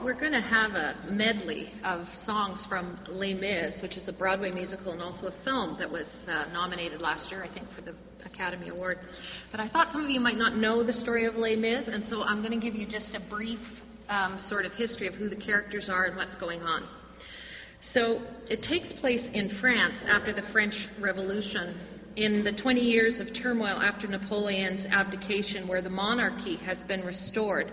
We're going to have a medley of songs from Les Mis, which is a Broadway musical and also a film that was nominated last year, I think, for the Academy Award. But I thought some of you might not know the story of Les Mis, and so I'm going to give you just a brief sort of history of who the characters are and what's going on. So it takes place in France after the French Revolution, in the 20 years of turmoil after Napoleon's abdication, where the monarchy has been restored.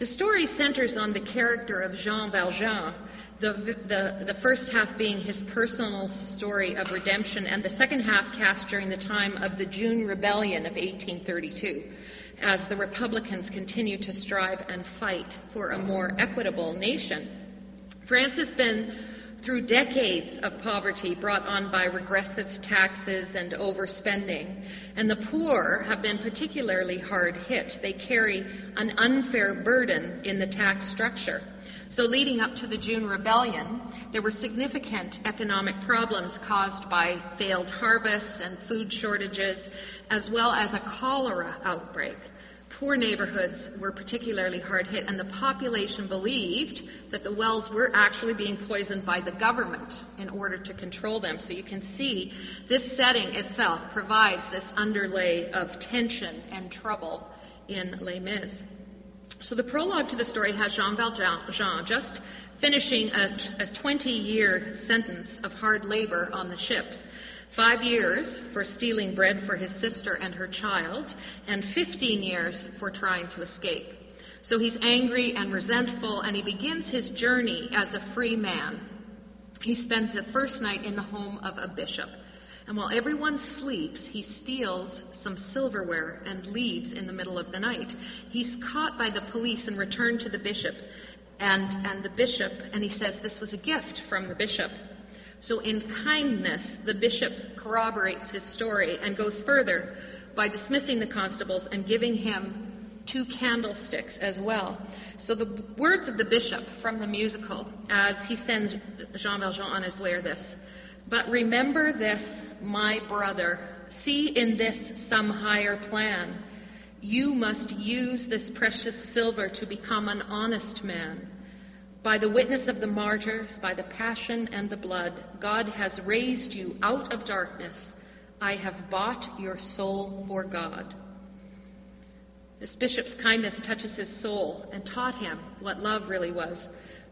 The story centers on the character of Jean Valjean, the first half being his personal story of redemption, and the second half cast during the time of the June Rebellion of 1832, as the Republicans continue to strive and fight for a more equitable nation. France has been through decades of poverty brought on by regressive taxes and overspending, and the poor have been particularly hard hit. They carry an unfair burden in the tax structure. So leading up to the June Rebellion, there were significant economic problems caused by failed harvests and food shortages, as well as a cholera outbreak. Poor neighborhoods were particularly hard hit, and the population believed that the wells were actually being poisoned by the government in order to control them. So you can see this setting itself provides this underlay of tension and trouble in Les Mis. So the prologue to the story has Jean Valjean just finishing a 20-year sentence of hard labor on the ships. 5 years for stealing bread for his sister and her child, and 15 years for trying to escape. So he's angry and resentful, and he begins his journey as a free man. He spends the first night in the home of a bishop. And while everyone sleeps, he steals some silverware and leaves in the middle of the night. He's caught by the police and returned to the bishop. And the bishop, and he says this was a gift from the bishop. So in kindness, the bishop corroborates his story and goes further by dismissing the constables and giving him 2 candlesticks as well. So the words of the bishop from the musical, as he sends Jean Valjean on his way, are this: "But remember this, my brother, see in this some higher plan. You must use this precious silver to become an honest man. By the witness of the martyrs, by the passion and the blood, God has raised you out of darkness. I have bought your soul for God." This bishop's kindness touches his soul and taught him what love really was.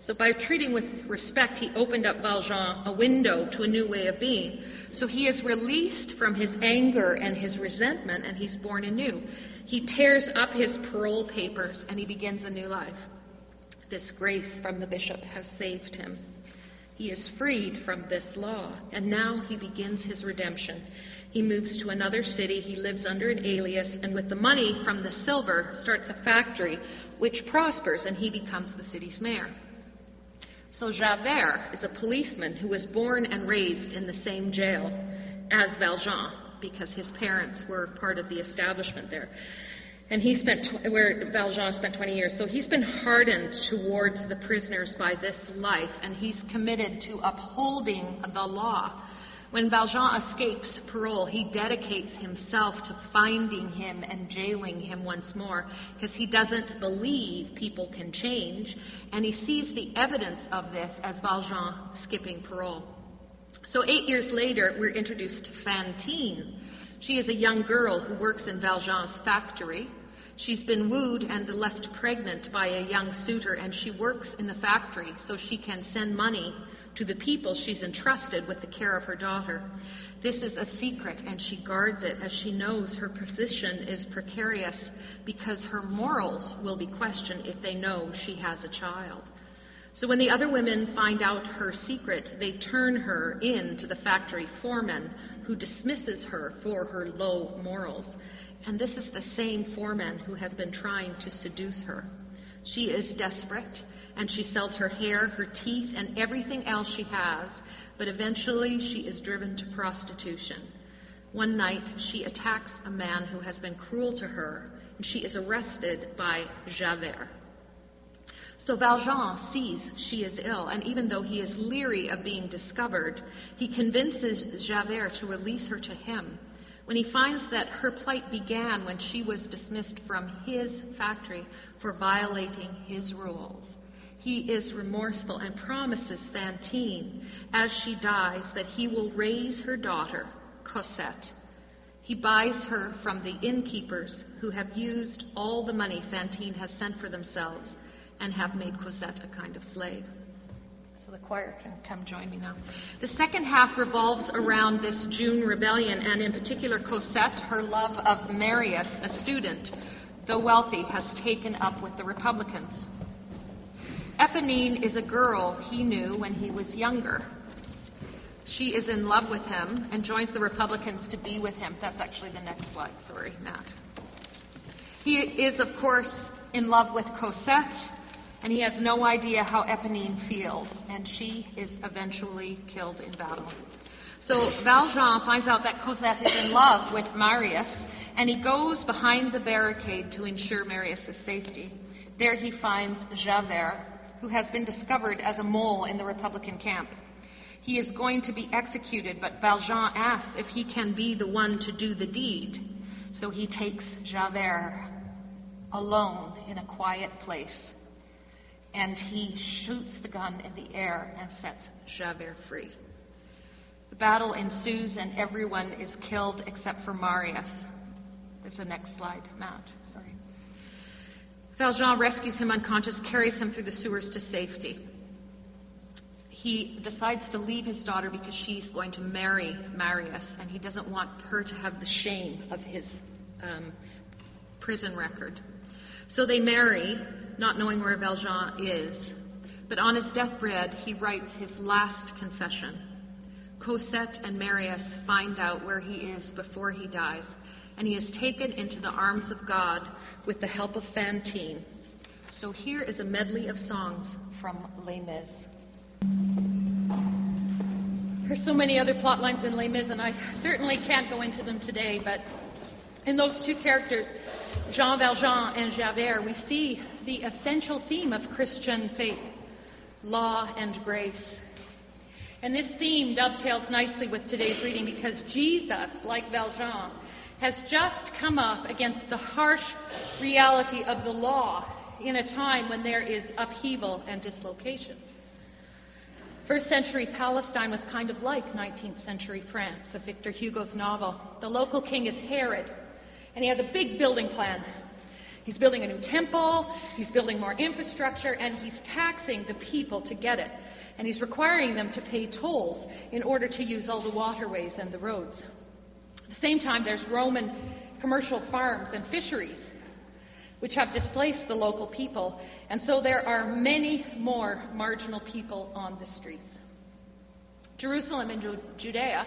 So by treating with respect, he opened up Valjean a window to a new way of being. So he is released from his anger and his resentment, and he's born anew. He tears up his parole papers, and he begins a new life. This grace from the bishop has saved him. He is freed from this law, and now he begins his redemption. He moves to another city, he lives under an alias, and with the money from the silver starts a factory which prospers, and he becomes the city's mayor. So Javert is a policeman who was born and raised in the same jail as Valjean, because his parents were part of the establishment there. And where Valjean spent 20 years. So he's been hardened towards the prisoners by this life, and he's committed to upholding the law. When Valjean escapes parole, he dedicates himself to finding him and jailing him once more, because he doesn't believe people can change, and he sees the evidence of this as Valjean skipping parole. So 8 years later, we're introduced to Fantine. She is a young girl who works in Valjean's factory. She's been wooed and left pregnant by a young suitor, and she works in the factory so she can send money to the people she's entrusted with the care of her daughter. This is a secret, and she guards it as she knows her position is precarious, because her morals will be questioned if they know she has a child. So when the other women find out her secret, they turn her in to the factory foreman, who dismisses her for her low morals. And this is the same foreman who has been trying to seduce her. She is desperate, and she sells her hair, her teeth, and everything else she has, but eventually she is driven to prostitution. One night, she attacks a man who has been cruel to her, and she is arrested by Javert. So Valjean sees she is ill, and even though he is leery of being discovered, he convinces Javert to release her to him. When he finds that her plight began when she was dismissed from his factory for violating his rules, He is remorseful and promises Fantine, as she dies, that he will raise her daughter, Cosette. He buys her from the innkeepers who have used all the money Fantine has sent for themselves and have made Cosette a kind of slave. So the choir can come join me now. The second half revolves around this June rebellion, and in particular Cosette, her love of Marius, a student, though wealthy, has taken up with the Republicans. Éponine is a girl he knew when he was younger. She is in love with him and joins the Republicans to be with him. That's actually the next slide. Sorry, Matt. He is, of course, in love with Cosette, and he has no idea how Éponine feels, and she is eventually killed in battle. So Valjean finds out that Cosette is in love with Marius, and he goes behind the barricade to ensure Marius' safety. There he finds Javert, who has been discovered as a mole in the Republican camp. He is going to be executed, but Valjean asks if he can be the one to do the deed. So he takes Javert alone in a quiet place, and he shoots the gun in the air and sets Javert free. The battle ensues, and everyone is killed except for Marius. There's the next slide, Matt. Sorry. Valjean rescues him unconscious, carries him through the sewers to safety. He decides to leave his daughter because she's going to marry Marius, and he doesn't want her to have the shame of his prison record. So they marry, not knowing where Valjean is. But on his deathbed, he writes his last confession. Cosette and Marius find out where he is before he dies, and he is taken into the arms of God with the help of Fantine. So here is a medley of songs from Les Mis. There's so many other plot lines in Les Mis, and I certainly can't go into them today, but in those two characters, Jean Valjean and Javert, we see the essential theme of Christian faith, law and grace. And this theme dovetails nicely with today's reading because Jesus, like Valjean, has just come up against the harsh reality of the law in a time when there is upheaval and dislocation. First century Palestine was kind of like 19th century France of Victor Hugo's novel. The local king is Herod, and he has a big building plan. He's building a new temple, he's building more infrastructure, and he's taxing the people to get it. And he's requiring them to pay tolls in order to use all the waterways and the roads. At the same time, there's Roman commercial farms and fisheries, which have displaced the local people, and so there are many more marginal people on the streets. Jerusalem and Judea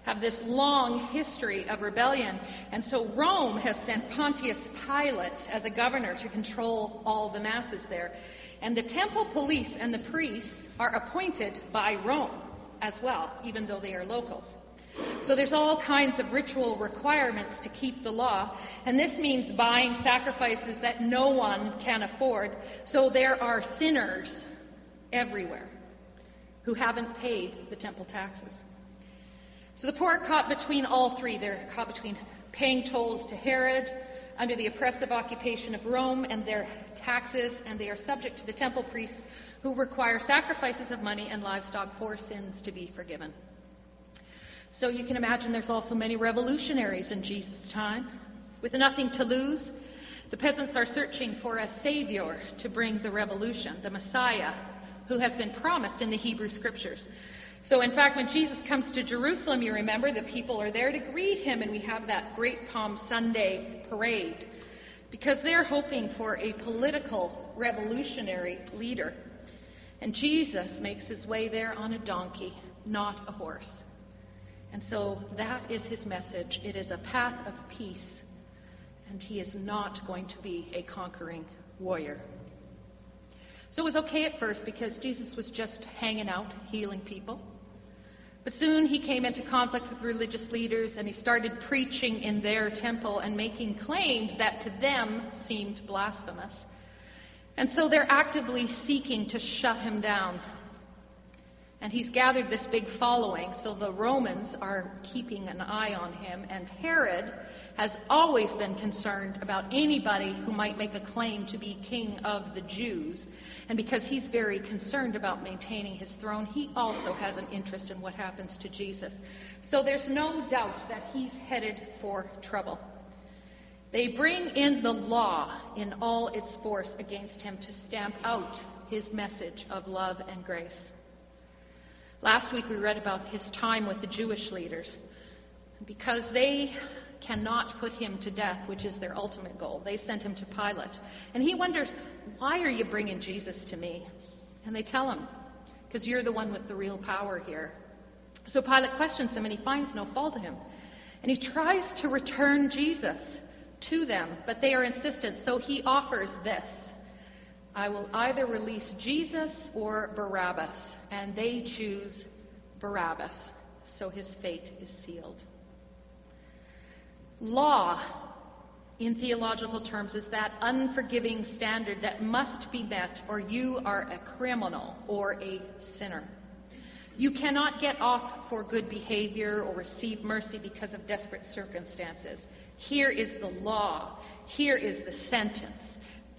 have this long history of rebellion, and so Rome has sent Pontius Pilate as a governor to control all the masses there. And the temple police and the priests are appointed by Rome as well, even though they are locals. So there's all kinds of ritual requirements to keep the law, and this means buying sacrifices that no one can afford. So there are sinners everywhere who haven't paid the temple taxes. So the poor are caught between all three. They're caught between paying tolls to Herod under the oppressive occupation of Rome and their taxes, and they are subject to the temple priests who require sacrifices of money and livestock for sins to be forgiven. So you can imagine there's also many revolutionaries in Jesus' time. With nothing to lose, the peasants are searching for a savior to bring the revolution, the Messiah, who has been promised in the Hebrew Scriptures. So in fact, when Jesus comes to Jerusalem, you remember, the people are there to greet him, and we have that great Palm Sunday parade, because they're hoping for a political revolutionary leader. And Jesus makes his way there on a donkey, not a horse. And so that is his message. It is a path of peace, and he is not going to be a conquering warrior. So it was okay at first because Jesus was just hanging out, healing people. But soon he came into conflict with religious leaders, and he started preaching in their temple and making claims that to them seemed blasphemous. And so they're actively seeking to shut him down. And he's gathered this big following, so the Romans are keeping an eye on him. And Herod has always been concerned about anybody who might make a claim to be king of the Jews. And because he's very concerned about maintaining his throne, he also has an interest in what happens to Jesus. So there's no doubt that he's headed for trouble. They bring in the law in all its force against him to stamp out his message of love and grace. Last week we read about his time with the Jewish leaders. Because they cannot put him to death, which is their ultimate goal, they sent him to Pilate. And he wonders, why are you bringing Jesus to me? And they tell him, because you're the one with the real power here. So Pilate questions him, and he finds no fault in him. And he tries to return Jesus to them, but they are insistent. So he offers this: I will either release Jesus or Barabbas. And they choose Barabbas. So his fate is sealed. Law, in theological terms, is that unforgiving standard that must be met, or you are a criminal or a sinner. You cannot get off for good behavior or receive mercy because of desperate circumstances. Here is the law. Here is the sentence.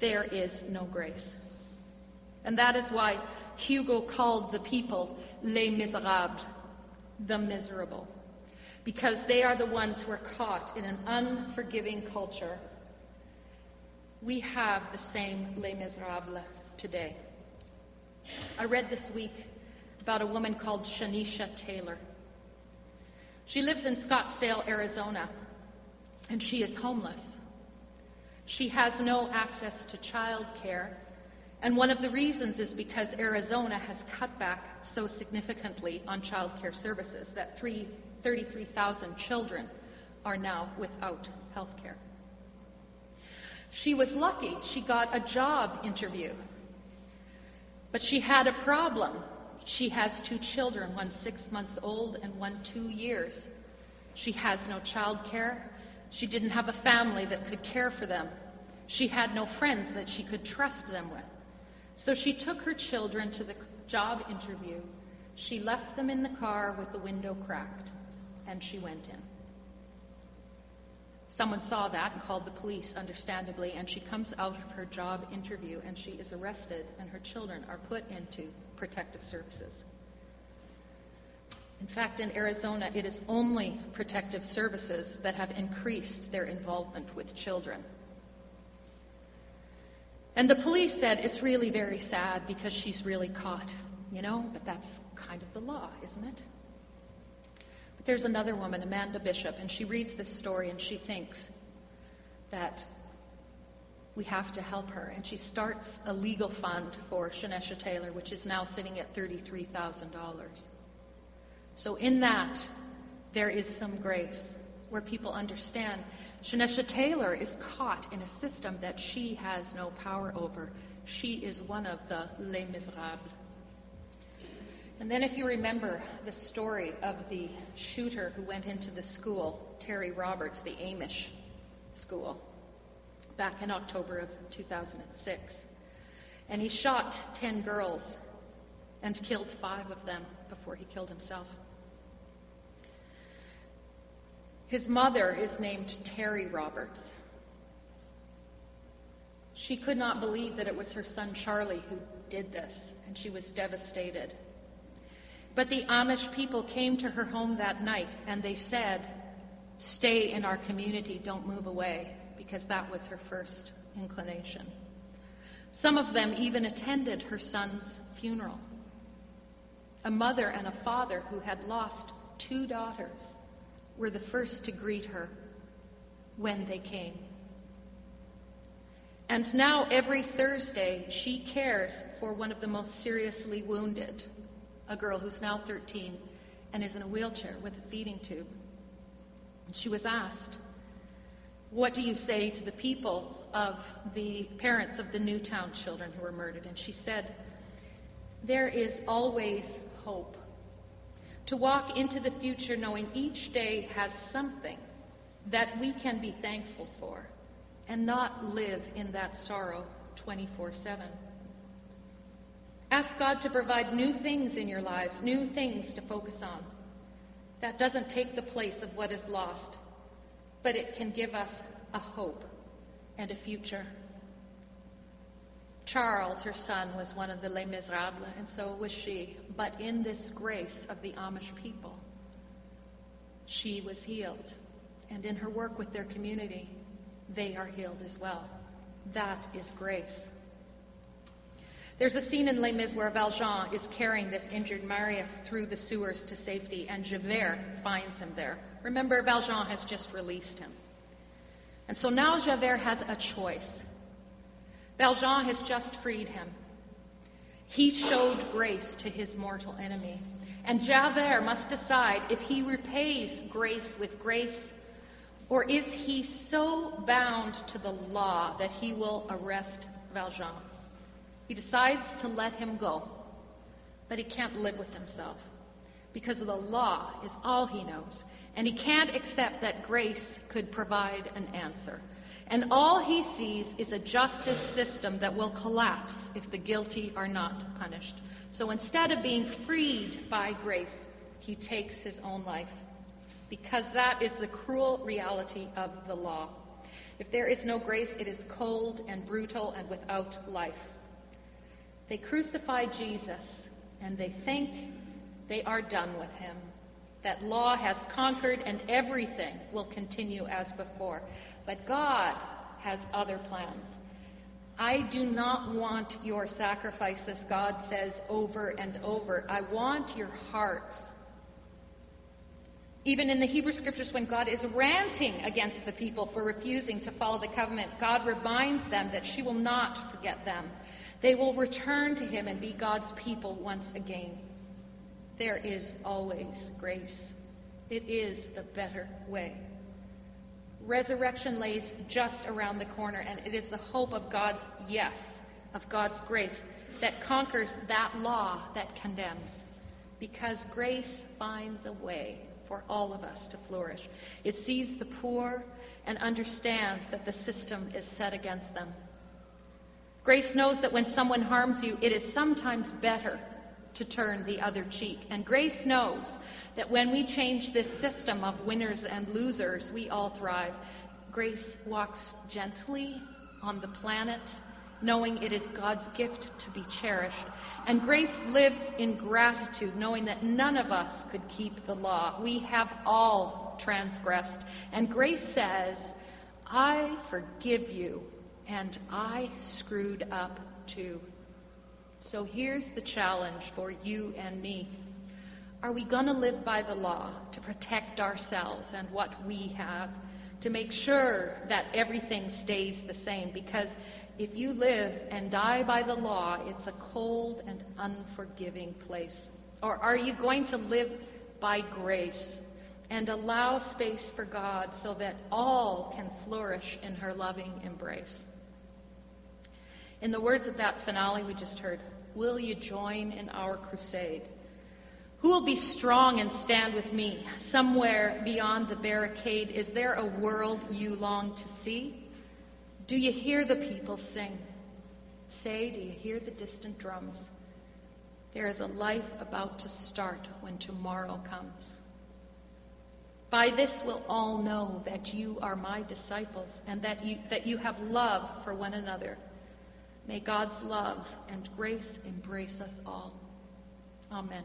There is no grace. And that is why Hugo called the people les misérables, the miserable, because they are the ones who are caught in an unforgiving culture. We have the same les misérables today. I read this week about a woman called Shanisha Taylor. She lives in Scottsdale, Arizona, and she is homeless. She has no access to child care. And one of the reasons is because Arizona has cut back so significantly on child care services that 33,000 children are now without health care. She was lucky. She got a job interview. But she had a problem. She has 2 children, one 6 months old and one 2 years. She has no child care. She didn't have a family that could care for them. She had no friends that she could trust them with. So she took her children to the job interview. She left them in the car with the window cracked, and she went in. Someone saw that and called the police, understandably, and she comes out of her job interview and she is arrested, and her children are put into protective services. In fact, in Arizona, it is only protective services that have increased their involvement with children. And the police said, it's really very sad because she's really caught, but that's kind of the law, isn't it? But there's another woman, Amanda Bishop, and she reads this story and she thinks that we have to help her. And she starts a legal fund for Shanisha Taylor, which is now sitting at $33,000. So in that, there is some grace where people understand Shanisha Taylor is caught in a system that she has no power over. She is one of the les misérables. And then if you remember the story of the shooter who went into the school, Terry Roberts, the Amish school, back in October of 2006. And he shot 10 girls and killed 5 of them before he killed himself. His mother is named Terry Roberts. She could not believe that it was her son Charlie who did this, and she was devastated. But the Amish people came to her home that night, and they said, "Stay in our community, don't move away," because that was her first inclination. Some of them even attended her son's funeral. A mother and a father who had lost 2 daughters were the first to greet her when they came. And now every Thursday she cares for one of the most seriously wounded, a girl who's now 13 and is in a wheelchair with a feeding tube. And she was asked, "What do you say to the people of the parents of the Newtown children who were murdered?" And she said, "There is always hope. To walk into the future knowing each day has something that we can be thankful for and not live in that sorrow 24/7. Ask God to provide new things in your lives, new things to focus on. That doesn't take the place of what is lost, but it can give us a hope and a future. Charles, her son, was one of the Les Miserables, and so was she. But in this grace of the Amish people, she was healed. And in her work with their community, they are healed as well. That is grace. There's a scene in Les Mis where Valjean is carrying this injured Marius through the sewers to safety, and Javert finds him there. Remember, Valjean has just released him. And so now Javert has a choice. Valjean has just freed him. He showed grace to his mortal enemy. And Javert must decide if he repays grace with grace, or is he so bound to the law that he will arrest Valjean. He decides to let him go, but he can't live with himself, because the law is all he knows, and he can't accept that grace could provide an answer. And all he sees is a justice system that will collapse if the guilty are not punished. So instead of being freed by grace, he takes his own life, because that is the cruel reality of the law. If there is no grace, it is cold and brutal and without life. They crucify Jesus, and they think they are done with him, that law has conquered and everything will continue as before. But God has other plans. I do not want your sacrifices, God says over and over. I want your hearts. Even in the Hebrew Scriptures, when God is ranting against the people for refusing to follow the covenant, God reminds them that she will not forget them. They will return to him and be God's people once again. There is always grace. It is the better way. Resurrection lays just around the corner, and it is the hope of God's yes, of God's grace, that conquers that law that condemns. Because grace finds a way for all of us to flourish. It sees the poor and understands that the system is set against them. Grace knows that when someone harms you, it is sometimes better to turn the other cheek. And grace knows that when we change this system of winners and losers, we all thrive. Grace walks gently on the planet, knowing it is God's gift to be cherished. And grace lives in gratitude, knowing that none of us could keep the law. We have all transgressed. And grace says, I forgive you, and I screwed up too. So here's the challenge for you and me. Are we going to live by the law to protect ourselves and what we have, to make sure that everything stays the same? Because if you live and die by the law, it's a cold and unforgiving place. Or are you going to live by grace and allow space for God so that all can flourish in her loving embrace? In the words of that finale we just heard, will you join in our crusade? Who will be strong and stand with me somewhere beyond the barricade? Is there a world you long to see? Do you hear the people sing? Say, do you hear the distant drums? There is a life about to start when tomorrow comes. By this will all know that you are my disciples and that you have love for one another. May God's love and grace embrace us all. Amen.